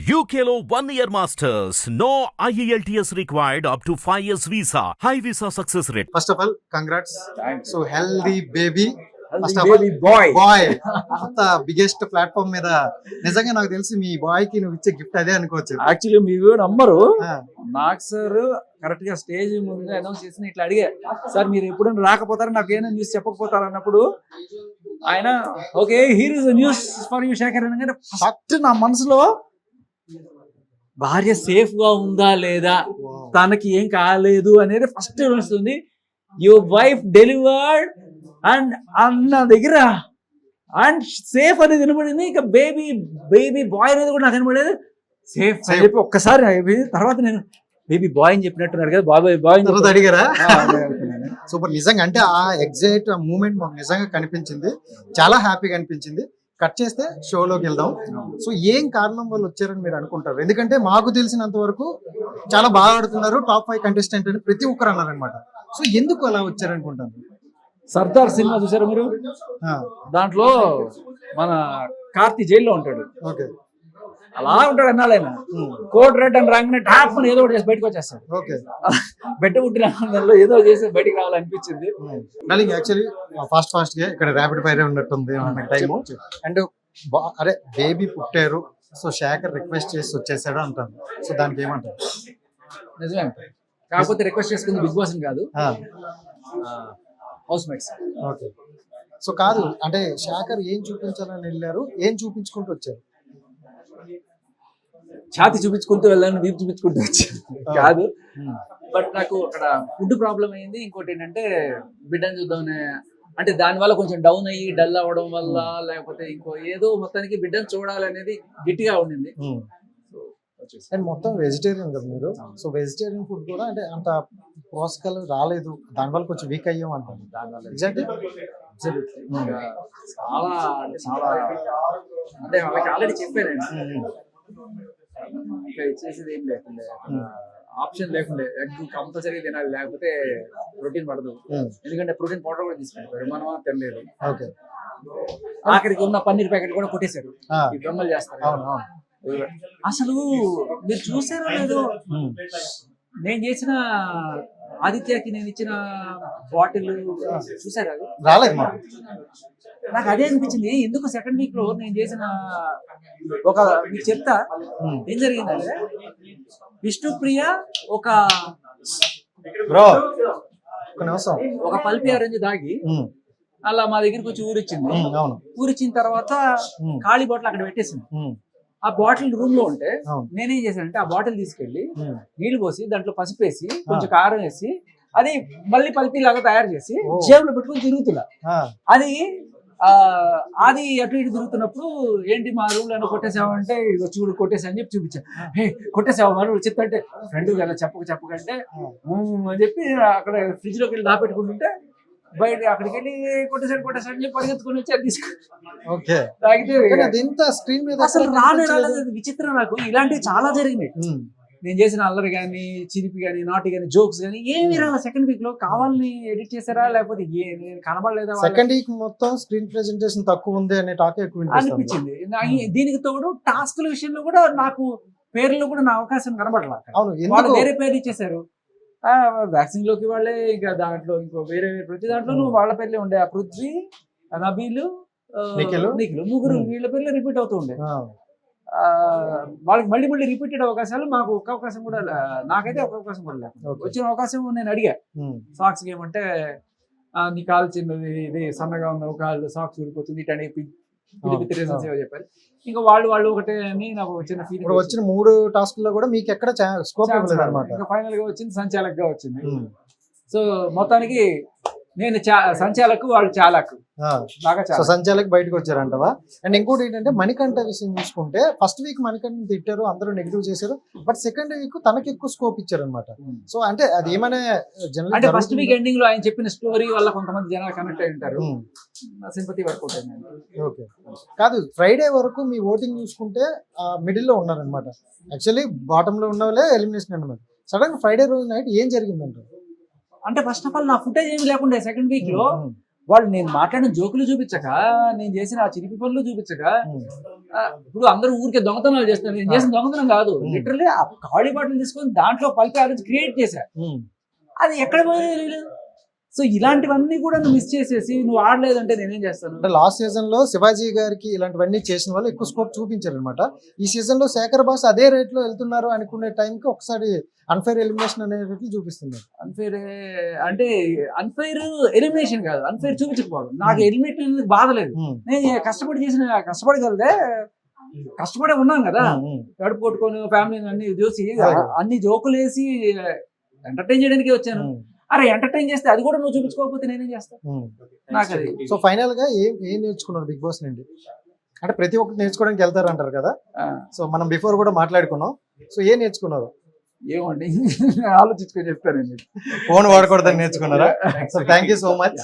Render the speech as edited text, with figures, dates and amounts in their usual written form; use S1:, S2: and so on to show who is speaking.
S1: UKLO 1 year masters. No IELTS required up to 5 years visa. High visa success rate.
S2: First of all, congrats.
S3: Thanks.
S2: So healthy baby.
S3: Healthy
S2: First of all,
S3: baby boy.
S2: అంత biggest platform మీద నిజంగా నాకు తెలిసి మీ bye కి నువ్వు ఇచ్చే gift అదే అనుకోవచ్చు.
S3: యాక్చువల్లీ మీరు నమ్మరు,
S2: ఆ,
S3: నాకు సార్ కరెక్ట్ గా స్టేజ్ ముందు అనౌన్స్ చేసిన ఇట్లా అడిగా, సార్ మీరు ఎప్పుడైనా రాకపోతారు, నాకు ఏమైనా న్యూస్ చెప్పకపోతారు అన్నప్పుడు ఆయన okay here is news for you Shekhar అనగానే ఫస్ట్ నా మనసులో భార్య సేఫ్ గా ఉందా లేదా, తనకి ఏం కాలేదు అనేది ఫస్ట్ వస్తుంది. యువర్ వైఫ్ డెలివర్డ్ అండ్ అన్న దగ్గర అండ్ సేఫ్ అనేది వినపడింది. ఇక బేబీ బాయ్ అనేది కూడా నాకు వినపడేది. సేఫ్ అని చెప్పి ఒక్కసారి అయిపోయింది. తర్వాత నేను బేబీ బాయ్ అని చెప్పినట్టున్నారు కదా, బాయ్
S2: తర్వాత అడిగారా? సూపర్. నిజంగా అంటే ఆ ఎగ్జైట్ మూమెంట్ మాకు నిజంగా కనిపించింది, చాలా హ్యాపీగా అనిపించింది. కట్ చేస్తే షోలోకి వెళ్దాం. సో ఏం కారణం వల్ల వచ్చారని మీరు అనుకుంటారు? ఎందుకంటే మాకు తెలిసినంత వరకు చాలా బాగా ఆడుతున్నారు, టాప్ 5 కంటెస్టెంట్ అని ప్రతి ఒక్కరు అన్నారనమాట. సో ఎందుకు అలా వచ్చారనుకుంటాను?
S3: సర్దార్ సినిమా చూసారా మీరు? దాంట్లో మన కార్తీ జైల్లో ఉంటాడు,
S2: ఓకే
S3: అలా ఉంటాడు అన్నాడు. ఆయన కోట్ రెడ్ అని రాగానే టాప్ అని ఏదో ఒకటి చేసి బయటకు వచ్చేస్తాడు.
S2: ఓకే
S3: బెట్ట పుట్టిన ఆనందంలో ఏదో చేసి బయటికి రావాలనిపించింది.
S2: యాక్చువల్లీ ఫాస్ట్ గా ఇక్కడ ర్యాపిడ్ ఫైర్ ఉన్నట్టుంది టైము. అండ్ అరే బేబీ పుట్టారు, సో శేఖర్ రిక్వెస్ట్ చేసి వచ్చేసాడు అంటాను. సో దానికి ఏమంటారు?
S3: నిజమే, కాకపోతే రిక్వెస్ట్ చేసుకుంది బిగ్ బాస్ కాదు, హౌస్ మేట్స్.
S2: ఓకే. సో కాదు అంటే శేఖర్ ఏం చూపించాలని వెళ్ళారు, ఏం చూపించుకుంటూ వచ్చారు?
S3: ఛాతి చూపించుకుంటూ వెళ్ళాను, వీపు చూపించుకుంటూ వచ్చాను కాదు. బట్ నాకు అక్కడ ఫుడ్ ప్రాబ్లం అయింది. ఇంకోటి ఏంటంటే బిడ్డను చూద్దామనే, అంటే దానివల్ల కొంచెం డౌన్ అయ్యి డల్ అవ్వడం వల్ల, లేకపోతే ఇంకో ఏదో మొత్తానికి బిడ్డను చూడాలనేది గట్టిగా ఉండింది.
S2: అండ్ మొత్తం వెజిటేరియన్ కదా మీరు, సో వెజిటేరియన్ ఫుడ్ కూడా అంటే అంత పోషకాలు రాలేదు, దానివల్ల కొంచెం వీక్ అయ్యాం అంటారు. దానివల్ల ఎగ్జాక్ట్లీ
S3: చాలా అంటే చాలా, అంటే వాళ్ళకి ఆల్రెడీ చెప్పాను ఇంకా ఇచ్చేసేది ఏం లేకుండా, ఆప్షన్ లేకుండా ఎగ్ కంపల్సరీ తినాలి, లేకపోతే ప్రోటీన్ పడదు. ఎందుకంటే ప్రోటీన్ పౌడర్ కూడా తీసుకుంటారు, మనం తినలేదు.
S2: ఓకే.
S3: ఆఖరికి ఉన్న పన్నీర్ ప్యాకెట్ కూడా కొట్టేశారు, ఈ బ్రహ్మలు చేస్తారు. అసలు మీరు చూసారో లేదో, నేను చేసిన ఆదిత్యకి నేను ఇచ్చిన బాటిల్ చూసారా?
S2: రాలేదు.
S3: నాకు అదే అనిపించింది, ఎందుకు సెకండ్ వీక్ లో నేను చేసిన ఒక మీకు చెప్తా ఏం జరిగిందంటే, విష్ణుప్రియ ఒక పల్పి ఆరెంజ్ దాగి అలా మా దగ్గరికి వచ్చి ఊరిచ్చింది. ఊరిచ్చిన తర్వాత ఖాళీ బాటిల్ అక్కడ పెట్టేసింది. ఆ బాటిల్ రూమ్ లో ఉంటే నేనేం చేశానంటే ఆ బాటిల్ తీసుకెళ్లి నీళ్లు పోసి దాంట్లో పసుపు వేసి కొంచెం కారం వేసి అది మళ్ళీ పల్పి లాగా తయారు చేసి జేబులో పెట్టుకుని తిరుగుతున్నా. అది అటు ఇటు తిరుగుతున్నప్పుడు ఏంటి మా రూమ్ లో కొట్టేసావంటే చూడు కొట్టేసా అని చెప్పి చూపించాను. హే కొట్టేసావా మరి చెప్తాంటే ఫ్రెండ్ కదా చెప్పకంటే అని చెప్పి అక్కడ ఫ్రిడ్జ్ లోకి వెళ్ళి దాపెట్టుకుంటుంటే బయట అక్కడికి వెళ్ళి కొట్టేసాడు అని చెప్పి పరిగెత్తుకుని వచ్చి అది తీసుకుని అసలు రాలేదు. విచిత్రం. నాకు ఇలాంటివి చాలా జరిగినాయి. నేను చేసిన అల్లరి కానీ, చిరిపి కానీ, నాటి కానీ, జోక్స్ కానీ ఏమి రాలా. సెకండ్ వీక్ లో కావాలని ఎడిట్ చేశారా లేకపోతే కనబడలేదా?
S2: సెకండ్ వీక్ మొత్తం స్క్రీన్ ప్రెజెంటేషన్ తక్కువ ఉంది అనే టాక్ ఎక్కువ
S3: అనిపించింది. దీనికి తోడు టాస్క్ల విషయంలో కూడా నాకు పేర్లు కూడా నా అవకాశం కనబడలేదు. వాళ్ళు వేరే పేర్లు ఇచ్చేసారు. వ్యాక్సిన్ లోకి వాళ్ళే, ఇంకా దాంట్లో ఇంకో వేరే ప్రతి దాంట్లో వాళ్ళ పేర్లే ఉండే. ఆ పృథ్వీ, నబీలు, నిఖిల్ ముగ్గురు వీళ్ళ పేర్లు రిపీట్ అవుతూ ఉండే. వాళ్ళకి మళ్ళీ రిపీటెడ్ అవకాశాలు, మాకు ఒక్క అవకాశం కూడా, నాకైతే ఒక అవకాశం కూడా లేదు. వచ్చిన అవకాశం నేను అడిగా సాక్స్ ఏమంటే నీ కాలు చిన్నది, ఇది సన్నగా ఉన్న కాళ్ళు సాక్స్ ఊడిపోతుంది ఇటని రీజన్స్ ఏవో చెప్పారు. ఇంకా వాళ్ళు ఒకటే అని నాకు వచ్చిన ఫీలింగ్.
S2: వచ్చిన 3 టాస్క్ లో కూడా మీకు ఎక్కడ స్కోప్ ఇవ్వలేదు అన్నమాట.
S3: ఇంకా ఫైనల్ గా వచ్చింది సంచాలక్ గా వచ్చింది. సో మొత్తానికి నేను సంచాలకు, వాళ్ళు చాలకు
S2: సంచాలకు బయటకు వచ్చారంటవా? అండ్ ఇంకోటి ఏంటంటే మణికంఠ విషయం చూసుకుంటే ఫస్ట్ వీక్ మణికంఠ తిట్టారు, అందరూ నెగిటివ్ చేశారు. బట్ సెకండ్ వీక్ తనకి ఎక్కువ స్కోప్ ఇచ్చారు అనమాట. సో అంటే అది ఏమైనా
S3: అంటే ఫస్ట్ వీక్ ఎండింగ్ లో ఆయన చెప్పిన స్టోరీ వల్ల కొంతమంది జనాలు కనెక్ట్ అయి ఉంటారు, సింపతి వర్కౌట్ అయింది.
S2: ఓకే. కాదు ఫ్రైడే వరకు మీ ఓటింగ్ చూసుకుంటే మిడిల్ లో ఉన్నారనమాట. యాక్చువల్లీ బాటమ్ లో ఉన్న వాళ్ళే ఎలిమినేషన్ అనమాట. సడన్ గా ఫ్రైడే రోజు నైట్ ఏం జరిగిందంటారు?
S3: అంటే ఫస్ట్ ఆఫ్ ఆల్ నా ఫుటేజ్ ఏమి లేకుండా సెకండ్ వీక్ లో వాళ్ళు నేను మాట్లాడిన జోకులు చూపించక, నేను చేసిన ఆ చిరిపి పనులు చూపించక, ఇప్పుడు అందరూ ఊరికే దొంగతనాలు చేస్తున్నారు. నేను చేసిన దొంగతనం కాదు, లిటరల్లీ ఆ ఖాళీ బాటిల్ తీసుకొని దాంట్లో పలికి ఆలోచి క్రియేట్ చేశా. అది ఎక్కడ పోయింది? సో ఇలాంటివన్నీ కూడా నువ్వు మిస్ చేసేసి నువ్వు ఆడలేదంటే నేనేం చేస్తాను?
S2: అంటే లాస్ట్ సీజన్ లో శివాజీ గారికి ఇలాంటివన్నీ చేసిన వాళ్ళు ఎక్కువ స్కోప్ చూపించారు అనమాట. ఈ సీజన్ లో శేఖర్ బాస్ అదే రేట్ లో వెళ్తున్నారు అనుకునే టైంకి ఒకసారి అన్ఫైర్ ఎలిమినేషన్ అనేది చూపిస్తున్నారు.
S3: అన్ఫైర్ అంటే అన్ఫైర్ ఎలిమినేషన్ కాదు, అన్ఫైర్ చూపించకపోవడం. నాకు ఎలిమినేషన్ అనేది బాధ లేదు. నేను కష్టపడగలదే, కష్టపడే ఉన్నాను కదా, కడుపు కొట్టుకొని ఫ్యామిలీని అన్ని చూసి అన్ని జోకులు వేసి ఎంటర్టైన్ చేయడానికి వచ్చాను. అరే ఎంటర్టైన్ చేస్తే అది కూడా నువ్వు చూపించుకోకపోతే నేనేం చేస్తాను? నాకు అది.
S2: సో ఫైనల్ గా ఏం నేర్చుకున్నారు బిగ్ బాస్ నుండి? అంటే ప్రతి ఒక్కటి నేర్చుకోవడానికి వెళ్తారు అంటారు కదా, సో మనం బిఫోర్ కూడా మాట్లాడుకున్నాం. సో ఏం నేర్చుకున్నారు?
S3: ఏమండి ఆలోచించుకొని చెప్తానండి.
S2: ఫోన్ వాడకూడదని నేర్చుకున్నారా? So thank you so much.